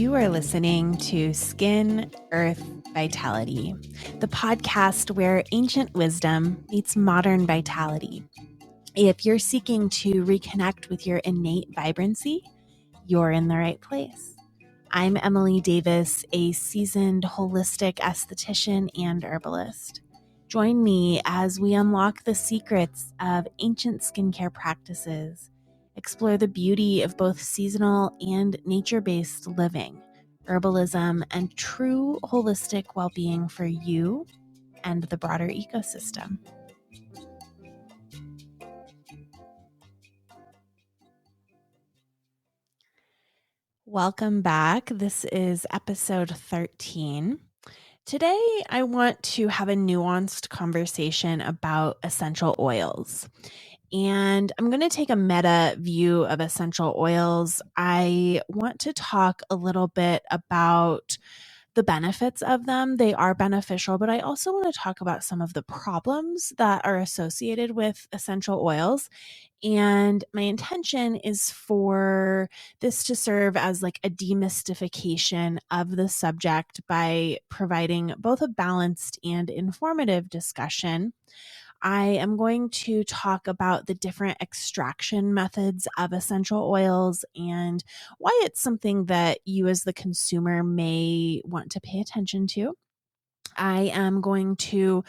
You are listening to Skin, Earth, Vitality, the podcast where ancient wisdom meets modern vitality. If you're seeking to reconnect with your innate vibrancy, you're in the right place. I'm Emily Davis, a seasoned holistic esthetician and herbalist. Join me as we unlock the secrets of ancient skincare practices, explore the beauty of both seasonal and nature-based living, herbalism, and true holistic well-being for you and the broader ecosystem. Welcome back. This is episode 13. Today, I want to have a nuanced conversation about essential oils. And I'm going to take a meta view of essential oils. I want to talk a little bit about the benefits of them. They are beneficial, but I also want to talk about some of the problems that are associated with essential oils. And my intention is for this to serve as like a demystification of the subject by providing both a balanced and informative discussion. I am going to talk about the different extraction methods of essential oils and why it's something that you as the consumer may want to pay attention to. I am going to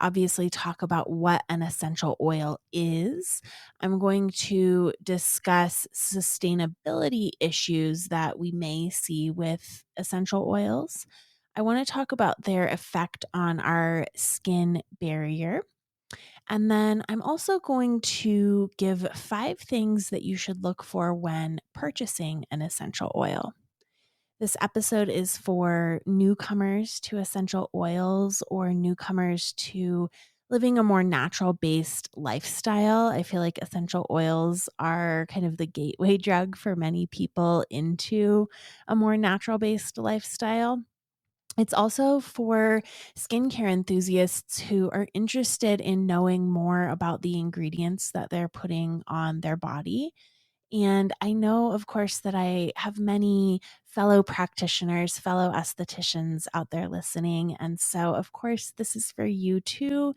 obviously talk about what an essential oil is. I'm going to discuss sustainability issues that we may see with essential oils. I want to talk about their effect on our skin barrier. And then I'm also going to give 5 things that you should look for when purchasing an essential oil. This episode is for newcomers to essential oils or newcomers to living a more natural based lifestyle. I feel like essential oils are kind of the gateway drug for many people into a more natural based lifestyle. It's also for skincare enthusiasts who are interested in knowing more about the ingredients that they're putting on their body. And I know, of course, that I have many fellow practitioners, fellow estheticians out there listening. And so, of course, this is for you too,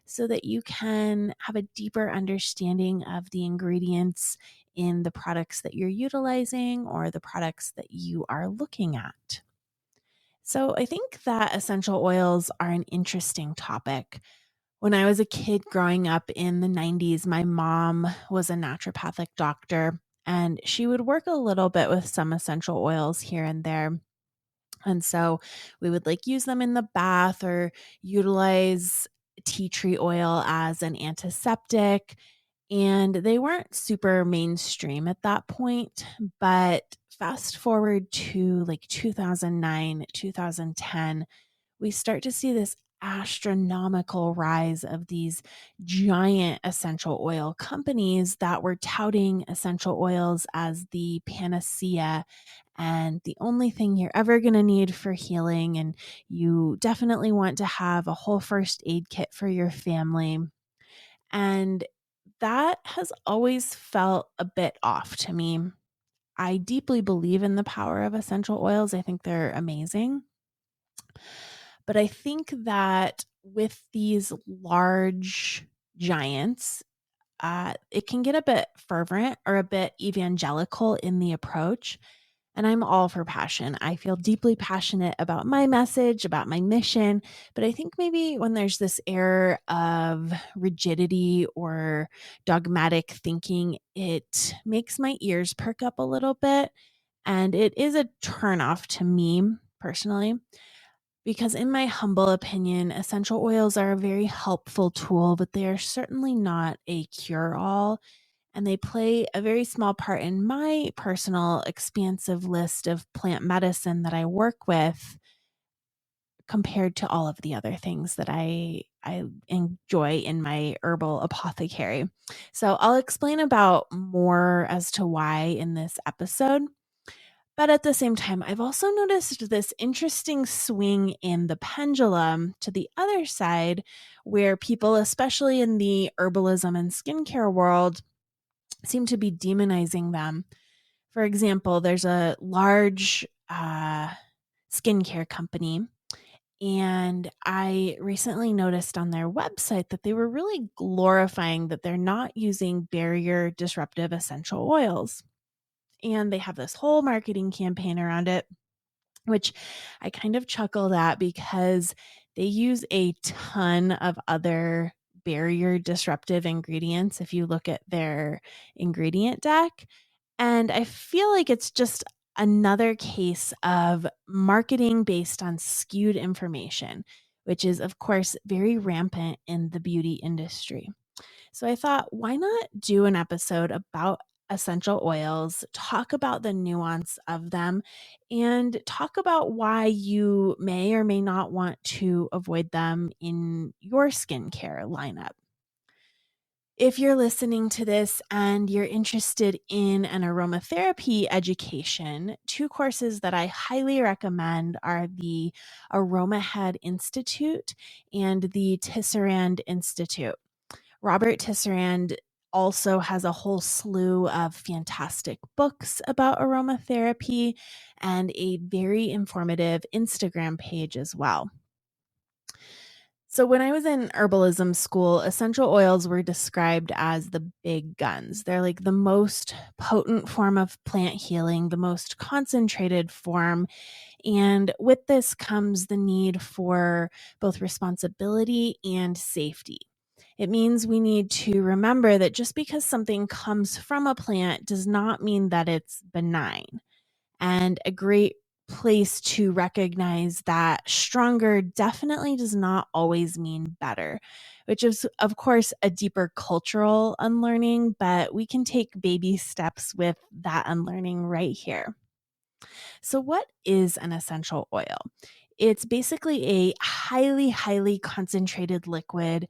so that you can have a deeper understanding of the ingredients in the products that you're utilizing or the products that you are looking at. So, I think that essential oils are an interesting topic. When I was a kid growing up in the 90s, my mom was a naturopathic doctor and she would work a little bit with some essential oils here and there. And so we would like use them in the bath or utilize tea tree oil as an antiseptic. And they weren't super mainstream at that point, but fast forward to like 2009, 2010, we start to see this astronomical rise of these giant essential oil companies that were touting essential oils as the panacea and the only thing you're ever going to need for healing. And you definitely want to have a whole first aid kit for your family. And that has always felt a bit off to me. I deeply believe in the power of essential oils. I think they're amazing. But I think that with these large giants, it can get a bit fervent or a bit evangelical in the approach. And I'm all for passion. I feel deeply passionate about my message, about my mission. But I think maybe when there's this air of rigidity or dogmatic thinking, it makes my ears perk up a little bit. And it is a turnoff to me personally. Because, in my humble opinion, essential oils are a very helpful tool, but they are certainly not a cure all. And they play a very small part in my personal expansive list of plant medicine that I work with compared to all of the other things that I enjoy in my herbal apothecary. So I'll explain about more as to why in this episode. But at the same time, I've also noticed this interesting swing in the pendulum to the other side, where people, especially in the herbalism and skincare world, seem to be demonizing them. For example, there's a large skincare company. And I recently noticed on their website that they were really glorifying that they're not using barrier disruptive essential oils. And they have this whole marketing campaign around it, which I kind of chuckled at because they use a ton of other barrier disruptive ingredients if you look at their ingredient deck. And I feel like it's just another case of marketing based on skewed information, which is, of course, very rampant in the beauty industry. So I thought, why not do an episode about essential oils, talk about the nuance of them, and talk about why you may or may not want to avoid them in your skincare lineup. If you're listening to this and you're interested in an aromatherapy education, two courses that I highly recommend are the Aroma Head Institute and the Tisserand Institute. Robert Tisserand also has a whole slew of fantastic books about aromatherapy and a very informative Instagram page as well. So, when I was in herbalism school, essential oils were described as the big guns. They're like the most potent form of plant healing, the most concentrated form. And with this comes the need for both responsibility and safety. It means we need to remember that just because something comes from a plant does not mean that it's benign. And a great place to recognize that stronger definitely does not always mean better, which is, of course, a deeper cultural unlearning, but we can take baby steps with that unlearning right here. So, what is an essential oil? It's basically a highly, highly concentrated liquid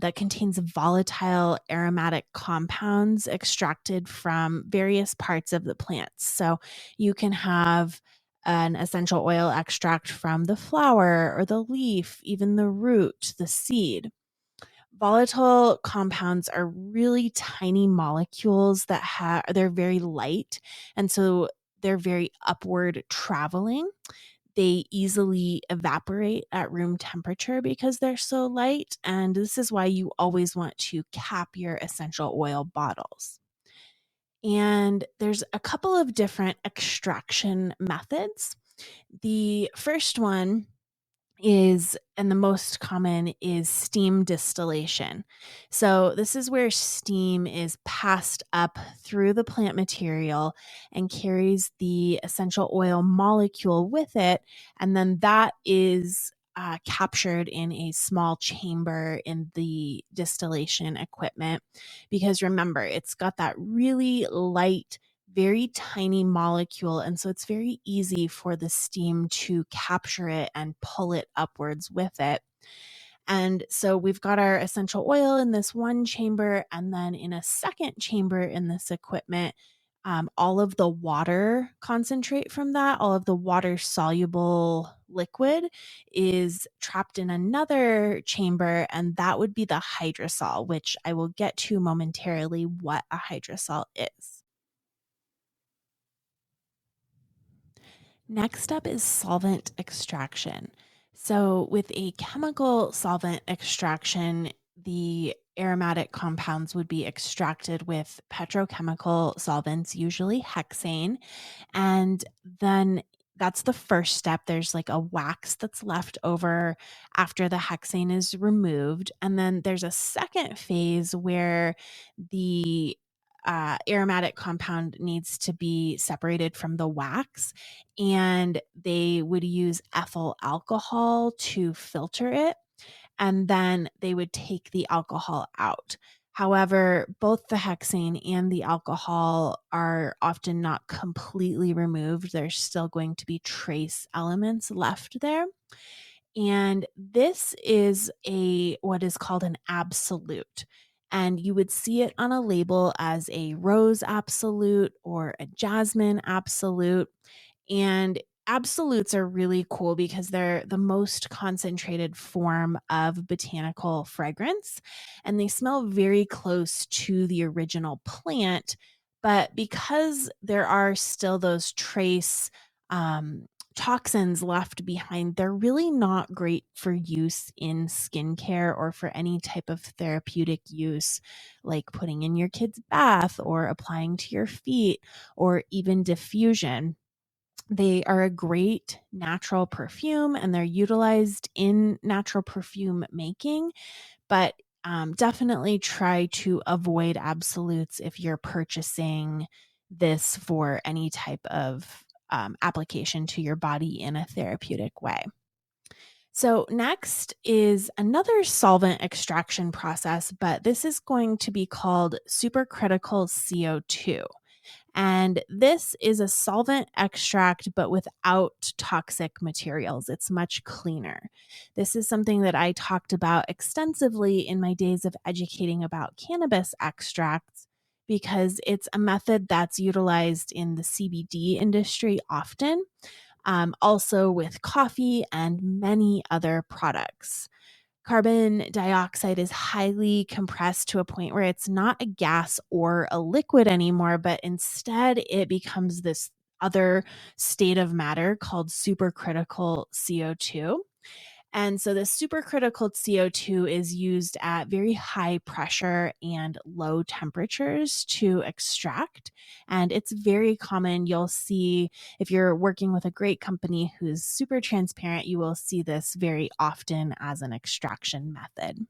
that contains volatile aromatic compounds extracted from various parts of the plants. So, you can have an essential oil extract from the flower or the leaf, even the root, the seed. Volatile compounds are really tiny molecules that they're very light, and so they're very upward traveling. They easily evaporate at room temperature because they're so light, and this is why you always want to cap your essential oil bottles. And there's a couple of different extraction methods. The first one is, and the most common, is steam distillation. So, this is where steam is passed up through the plant material and carries the essential oil molecule with it. And then that is captured in a small chamber in the distillation equipment. Because remember, it's got that really light, very tiny molecule. And so it's very easy for the steam to capture it and pull it upwards with it. And so we've got our essential oil in this one chamber, and then in a second chamber in this equipment, all of the water concentrate from that, all of the water soluble liquid is trapped in another chamber, and that would be the hydrosol, which I will get to momentarily what a hydrosol is. Next up is solvent extraction. So, with a chemical solvent extraction, the aromatic compounds would be extracted with petrochemical solvents, usually hexane. And then that's the first step. There's like a wax that's left over after the hexane is removed. And then there's a second phase where the aromatic compound needs to be separated from the wax, and they would use ethyl alcohol to filter it, and then they would take the alcohol out. However, both the hexane and the alcohol are often not completely removed. There's still going to be trace elements left there. And this is a what is called an absolute. And you would see it on a label as a rose absolute or a jasmine absolute. And absolutes are really cool because they're the most concentrated form of botanical fragrance, and they smell very close to the original plant. But because there are still those trace um, toxins left behind, they're really not great for use in skincare or for any type of therapeutic use, like putting in your kid's bath or applying to your feet or even diffusion. They are a great natural perfume and they're utilized in natural perfume making, but definitely try to avoid absolutes if you're purchasing this for any type of application to your body in a therapeutic way. So, next is another solvent extraction process, but this is going to be called supercritical CO2. And this is a solvent extract, but without toxic materials. It's much cleaner. This is something that I talked about extensively in my days of educating about cannabis extracts because it's a method that's utilized in the CBD industry often, also with coffee and many other products. Carbon dioxide is highly compressed to a point where it's not a gas or a liquid anymore, but instead it becomes this other state of matter called supercritical CO2. And so this supercritical CO2 is used at very high pressure and low temperatures to extract. And it's very common. You'll see if you're working with a great company who's super transparent, you will see this very often as an extraction method.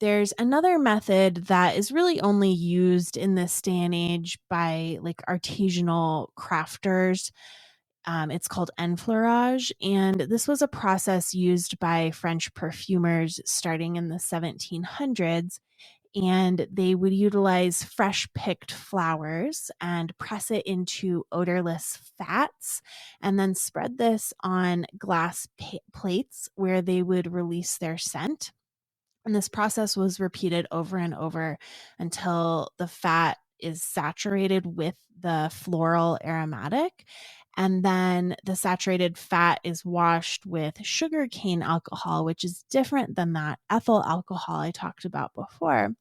There's another method that is really only used in this day and age by like artisanal crafters. It's called enfleurage, and this was a process used by French perfumers starting in the 1700s. And they would utilize fresh picked flowers and press it into odorless fats, and then spread this on glass plates where they would release their scent. And this process was repeated over and over until the fat is saturated with the floral aromatic. And then the saturated fat is washed with sugarcane alcohol, which is different than that ethyl alcohol I talked about before.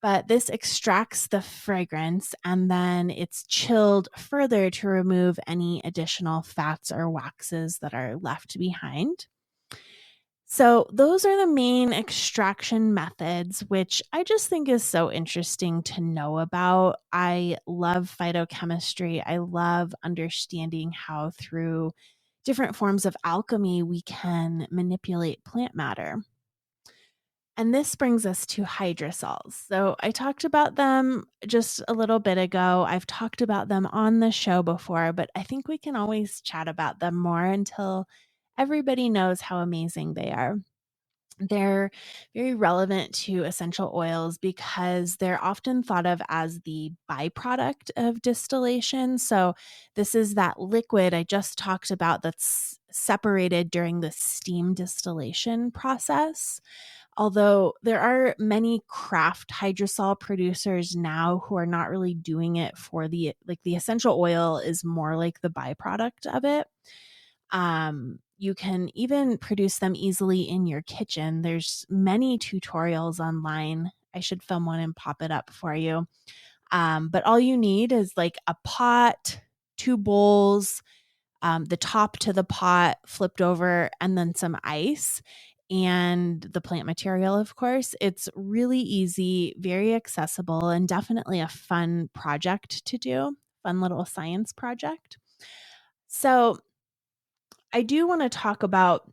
But this extracts the fragrance and then it's chilled further to remove any additional fats or waxes that are left behind. So, those are the main extraction methods, which I just think is so interesting to know about. I love phytochemistry. I love understanding how, through different forms of alchemy, we can manipulate plant matter. And this brings us to hydrosols. So, I talked about them just a little bit ago. I've talked about them on the show before, but I think we can always chat about them more until everybody knows how amazing they are. They're very relevant to essential oils because they're often thought of as the byproduct of distillation. So, this is that liquid I just talked about that's separated during the steam distillation process. Although there are many craft hydrosol producers now who are not really doing it for the essential oil is more like the byproduct of it. You can even produce them easily in your kitchen. There's many tutorials online. I should film one and pop it up for you. But all you need is like a pot, two bowls, the top to the pot flipped over, and then some ice and the plant material, of course. It's really easy, very accessible, and definitely a fun project to do, fun little science project. So, I do want to talk about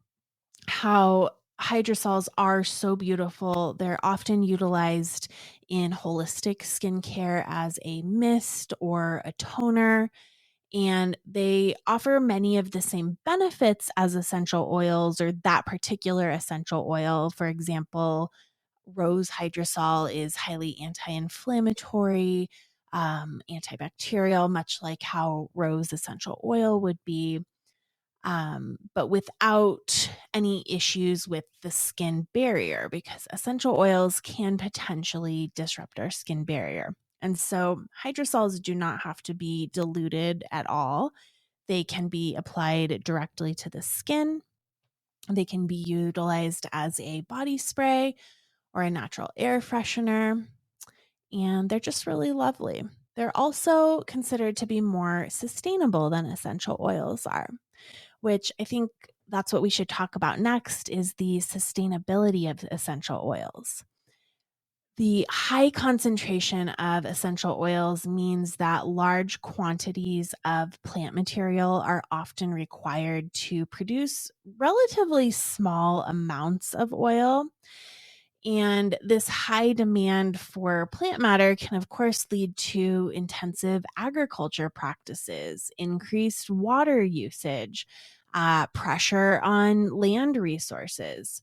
how hydrosols are so beautiful. They're often utilized in holistic skincare as a mist or a toner, and they offer many of the same benefits as essential oils or that particular essential oil. For example, rose hydrosol is highly anti inflammatory, antibacterial, much like how rose essential oil would be, but without any issues with the skin barrier because essential oils can potentially disrupt our skin barrier. And so hydrosols do not have to be diluted at all. They can be applied directly to the skin. They can be utilized as a body spray or a natural air freshener, and they're just really lovely. They're also considered to be more sustainable than essential oils are, which I think that's what we should talk about next is the sustainability of essential oils. The high concentration of essential oils means that large quantities of plant material are often required to produce relatively small amounts of oil. And this high demand for plant matter can, of course, lead to intensive agriculture practices, increased water usage, pressure on land resources.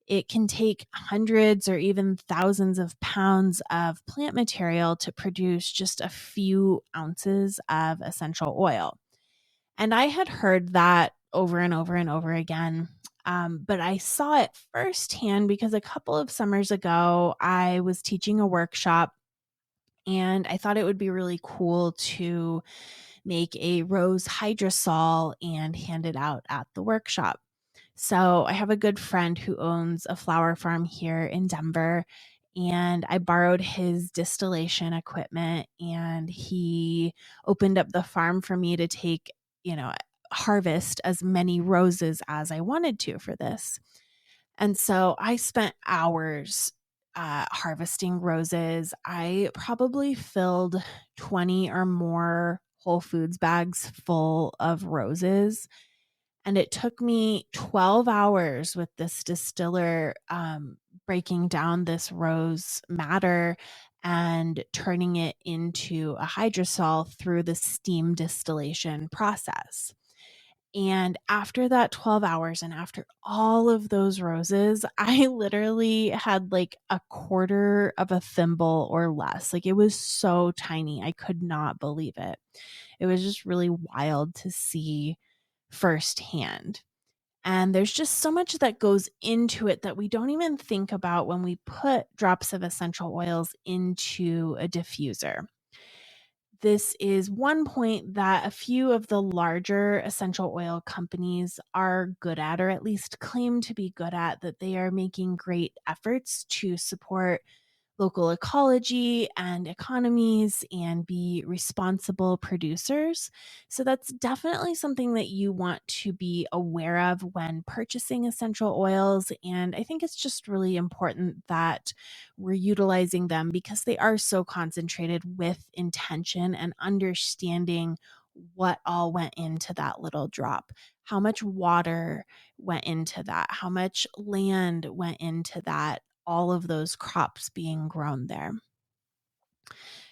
It can take hundreds or even thousands of pounds of plant material to produce just a few ounces of essential oil. And I had heard that over and over and over again. But I saw it firsthand because a couple of summers ago, I was teaching a workshop and I thought it would be really cool to make a rose hydrosol and hand it out at the workshop. So I have a good friend who owns a flower farm here in Denver, and I borrowed his distillation equipment, and he opened up the farm for me to take, harvest as many roses as I wanted to for this. And so I spent hours harvesting roses. I probably filled 20 or more Whole Foods bags full of roses. And it took me 12 hours with this distiller breaking down this rose matter and turning it into a hydrosol through the steam distillation process. And after that 12 hours and after all of those roses, I literally had like a quarter of a thimble or less. Like it was so tiny. I could not believe it. It was just really wild to see firsthand. And there's just so much that goes into it that we don't even think about when we put drops of essential oils into a diffuser. This is one point that a few of the larger essential oil companies are good at, or at least claim to be good at, that they are making great efforts to support local ecology and economies and be responsible producers. So that's definitely something that you want to be aware of when purchasing essential oils. And I think it's just really important that we're utilizing them because they are so concentrated with intention and understanding what all went into that little drop, how much water went into that, how much land went into that, all of those crops being grown there.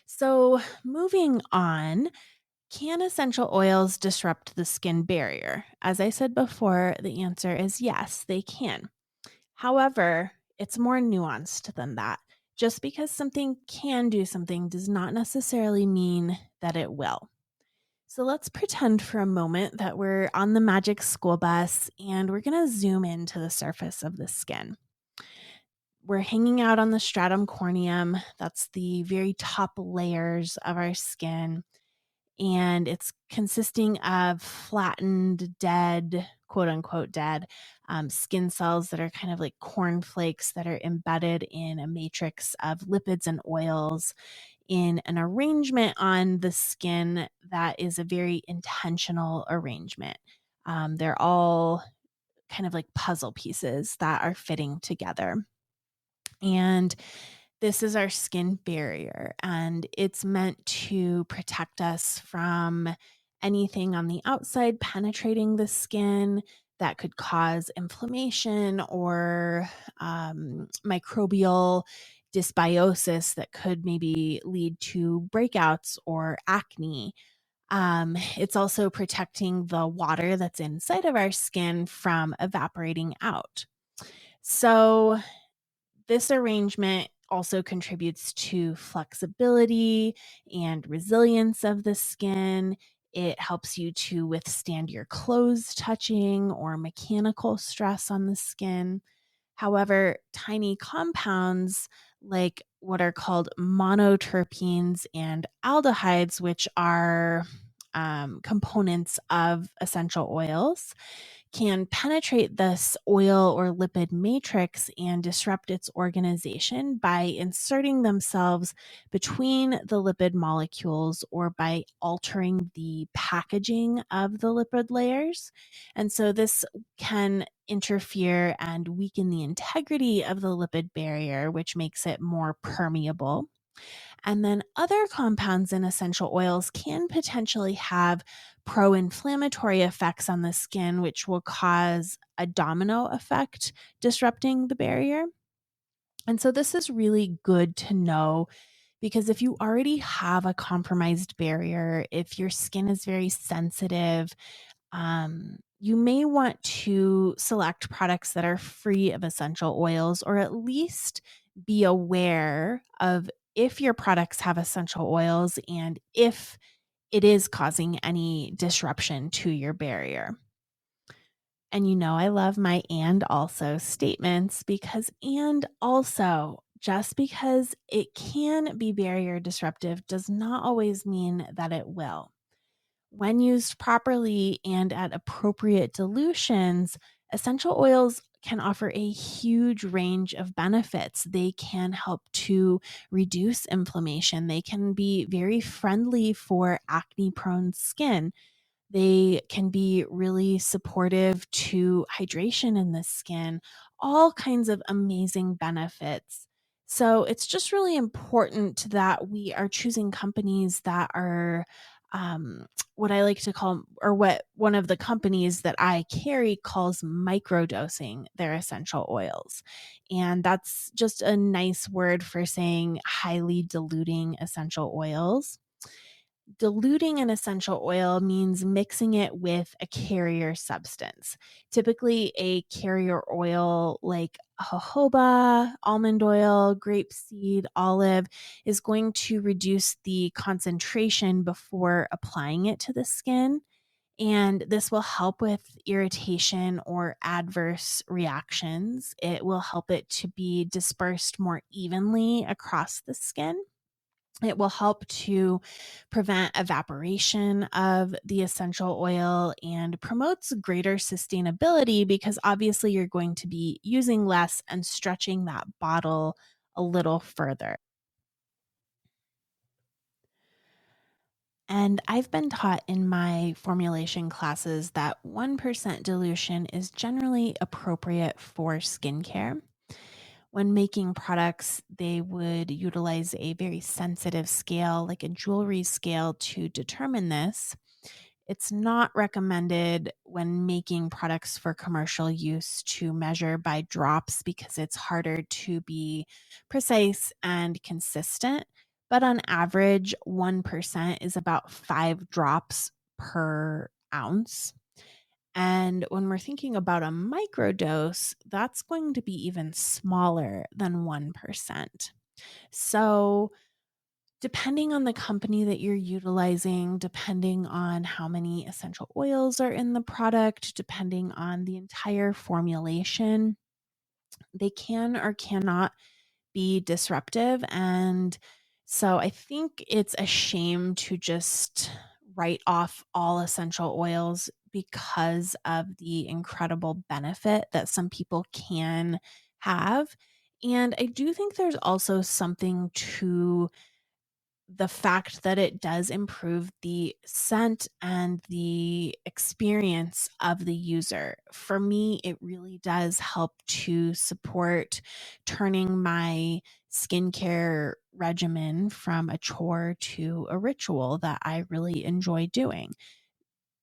So, moving on, can essential oils disrupt the skin barrier? As I said before, the answer is yes, they can. However, it's more nuanced than that. Just because something can do something does not necessarily mean that it will. So let's pretend for a moment that we're on the magic school bus and we're going to zoom into the surface of the skin. We're hanging out on the stratum corneum. That's the very top layers of our skin. And it's consisting of flattened, dead, quote unquote, dead skin cells that are kind of like cornflakes that are embedded in a matrix of lipids and oils in an arrangement on the skin that is a very intentional arrangement. They're all kind of like puzzle pieces that are fitting together. And this is our skin barrier, and it's meant to protect us from anything on the outside penetrating the skin that could cause inflammation or microbial dysbiosis that could maybe lead to breakouts or acne. It's also protecting the water that's inside of our skin from evaporating out. So, this arrangement also contributes to flexibility and resilience of the skin. It helps you to withstand your clothes touching or mechanical stress on the skin. However, tiny compounds like what are called monoterpenes and aldehydes, which are components of essential oils can penetrate this oil or lipid matrix and disrupt its organization by inserting themselves between the lipid molecules or by altering the packaging of the lipid layers. And so this can interfere and weaken the integrity of the lipid barrier, which makes it more permeable. And then other compounds in essential oils can potentially have pro inflammatory effects on the skin, which will cause a domino effect, disrupting the barrier. And so, this is really good to know because if you already have a compromised barrier, if your skin is very sensitive, you may want to select products that are free of essential oils, or at least be aware of if your products have essential oils and if it is causing any disruption to your barrier. And I love my and also statements because and also, just because it can be barrier disruptive does not always mean that it will. When used properly and at appropriate dilutions, essential oils can offer a huge range of benefits. They can help to reduce inflammation. They can be very friendly for acne prone skin. They can be really supportive to hydration in the skin, all kinds of amazing benefits. So it's just really important that we are choosing companies that are what I like to call, or what one of the companies that I carry calls microdosing their essential oils. And that's just a nice word for saying highly diluting essential oils. Diluting an essential oil means mixing it with a carrier substance, typically a carrier oil like jojoba, almond oil, grapeseed, olive, is going to reduce the concentration before applying it to the skin. And this will help with irritation or adverse reactions. It will help it to be dispersed more evenly across the skin. It will help to prevent evaporation of the essential oil and promotes greater sustainability because obviously you're going to be using less and stretching that bottle a little further. And I've been taught in my formulation classes that 1% dilution is generally appropriate for skincare. When making products, they would utilize a very sensitive scale, like a jewelry scale, to determine this. It's not recommended when making products for commercial use to measure by drops because it's harder to be precise and consistent. But on average, 1% is about 5 drops per ounce. And when we're thinking about a microdose, that's going to be even smaller than 1%. So, depending on the company that you're utilizing, depending on how many essential oils are in the product, depending on the entire formulation, they can or cannot be disruptive. And so I think it's a shame to just write off all essential oils because of the incredible benefit that some people can have. And I do think there's also something to the fact that it does improve the scent and the experience of the user. For me, it really does help to support turning my skincare regimen from a chore to a ritual that I really enjoy doing.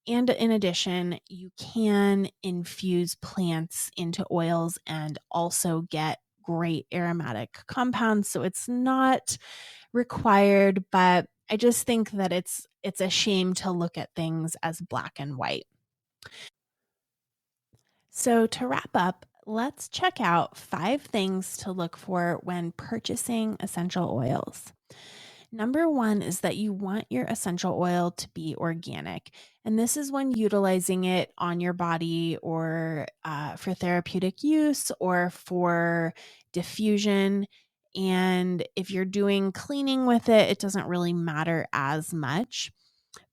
And in addition, you can infuse plants into oils and also get great aromatic compounds. So it's not required, but I just think that it's a shame to look at things as black and white. So to wrap up, let's check out 5 things to look for when purchasing essential oils. Number one is that you want your essential oil to be organic. And this is when utilizing it on your body or for therapeutic use or for diffusion. And if you're doing cleaning with it, it doesn't really matter as much.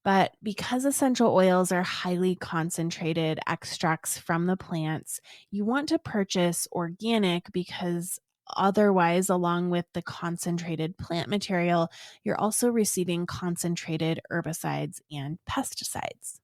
But because essential oils are highly concentrated extracts from the plants, you want to purchase organic because otherwise, along with the concentrated plant material, you're also receiving concentrated herbicides and pesticides.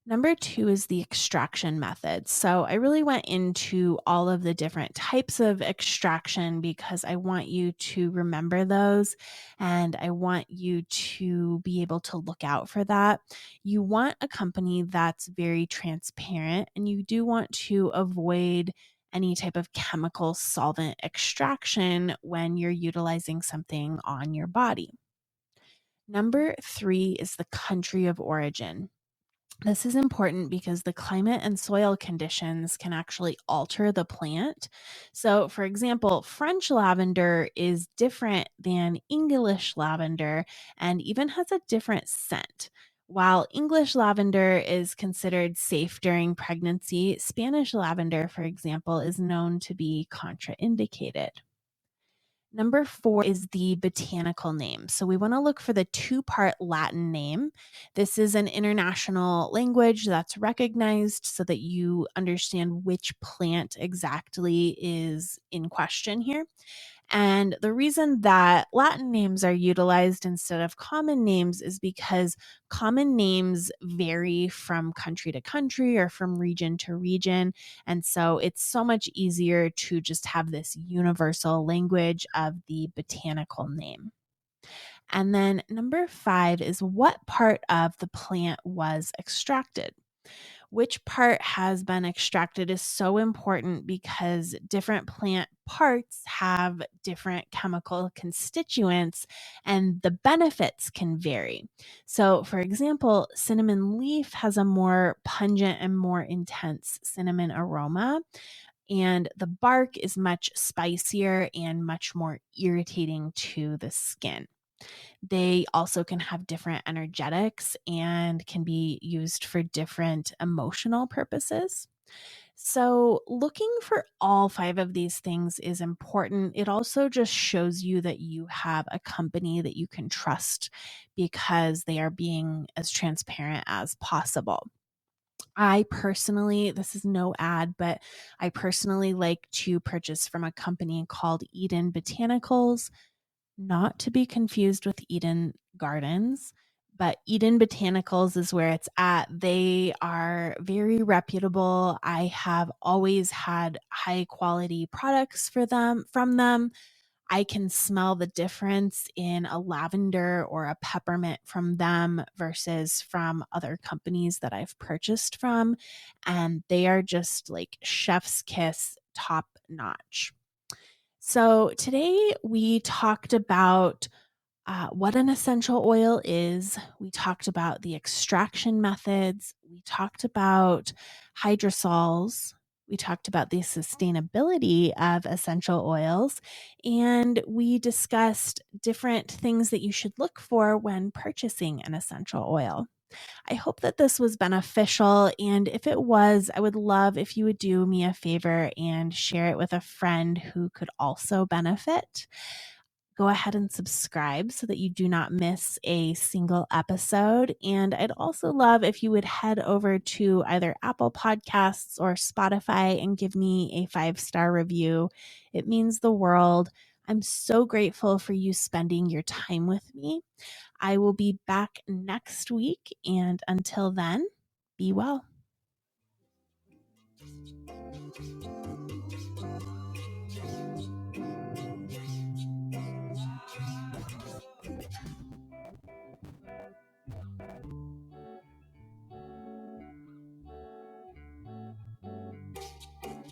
Number two is the extraction method. So I really went into all of the different types of extraction because I want you to remember those and I want you to be able to look out for that. You want a company that's very transparent and you do want to avoid any type of chemical solvent extraction when you're utilizing something on your body. Number three is the country of origin. This is important because the climate and soil conditions can actually alter the plant. So, for example, French lavender is different than English lavender and even has a different scent. While English lavender is considered safe during pregnancy, Spanish lavender, for example, is known to be contraindicated. Number four is the botanical name. So we want to look for the two-part Latin name. This is an international language that's recognized so that you understand which plant exactly is in question here. And the reason that Latin names are utilized instead of common names is because common names vary from country to country or from region to region. And so it's so much easier to just have this universal language of the botanical name. And then number five is what part of the plant was extracted. Which part has been extracted is so important because different plant parts have different chemical constituents and the benefits can vary. So, for example, cinnamon leaf has a more pungent and more intense cinnamon aroma, and the bark is much spicier and much more irritating to the skin. They also can have different energetics and can be used for different emotional purposes. So, looking for all five of these things is important. It also just shows you that you have a company that you can trust because they are being as transparent as possible. I personally, this is no ad, but I personally like to purchase from a company called Eden Botanicals, not to be confused with Eden Gardens, but Eden Botanicals is where it's at. They are very reputable. I have always had high quality products for them from them. I can smell the difference in a lavender or a peppermint from them versus from other companies that I've purchased from. And they are just like chef's kiss, top notch. So, today we talked about what an essential oil is. We talked about the extraction methods. We talked about hydrosols. We talked about the sustainability of essential oils. And we discussed different things that you should look for when purchasing an essential oil. I hope that this was beneficial. And if it was, I would love if you would do me a favor and share it with a friend who could also benefit. Go ahead and subscribe so that you do not miss a single episode. And I'd also love if you would head over to either Apple Podcasts or Spotify and give me a 5-star review. It means the world. I'm so grateful for you spending your time with me. I will be back next week. And until then, be well.